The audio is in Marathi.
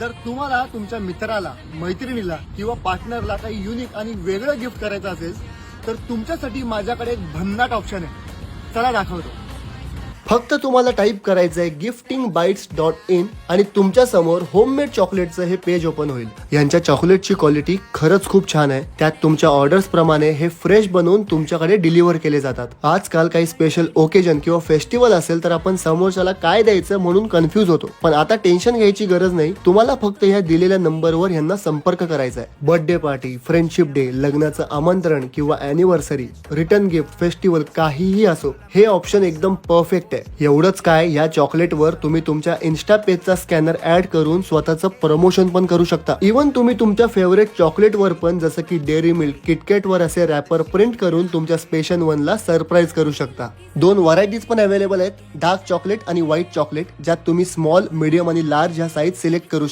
जर तुम्हाला तुमच्या मित्राला, मैत्रिणीला किंवा पार्टनरला काही युनिक आणि वेगळं गिफ्ट करायचं असेल तर तुमच्यासाठी माझ्याकडे एक भन्नाट ऑप्शन आहे. चला दाखवतो. फक्त तुम्हाला टाईप करायचंय giftingbytes.in आणि तुमच्या समोर होममेड चॉकलेटचं हे पेज ओपन होईल. यांच्या चॉकलेटची क्वालिटी खरंच खूप छान आहे. त्यात तुमच्या ऑर्डर्स प्रमाणे हे फ्रेश बनवून तुमच्याकडे डिलिव्हर केले जातात. आजकाल काही स्पेशल ओकेजन किंवा फेस्टिवल असेल तर आपण समोरच्याला काय द्यायचं म्हणून कन्फ्युज होतो. पण आता टेन्शन घ्यायची गरज नाही. तुम्हाला फक्त ह्या दिलेल्या नंबरवर यांना संपर्क करायचा आहे. बर्थडे पार्टी, फ्रेंडशिप डे, लग्नाचं आमंत्रण किंवा अॅनिव्हर्सरी, रिटर्न गिफ्ट, फेस्टिवल काहीही असो, हे ऑप्शन एकदम परफेक्ट आहे. एवढंच काय, या चॉकलेटवर तुम्ही तुमच्या इन्स्टा पेजचा स्कॅनर ऍड करून स्वतःचं प्रमोशन पण करू शकता. इव्हन तुम्ही तुमच्या फेवरेट चॉकलेटवर पण जसं की डेअरी मिल्क, किटकॅट वर असे रॅपर प्रिंट करून तुमच्या स्पेशल वनला सरप्राईज करू शकता. 2 व्हरायटीज पण अवेलेबल आहेत, डार्क चॉकलेट आणि व्हाईट चॉकलेट, ज्यात तुम्ही स्मॉल, मीडियम आणि लार्ज ह्या साईज सिलेक्ट करू शकता.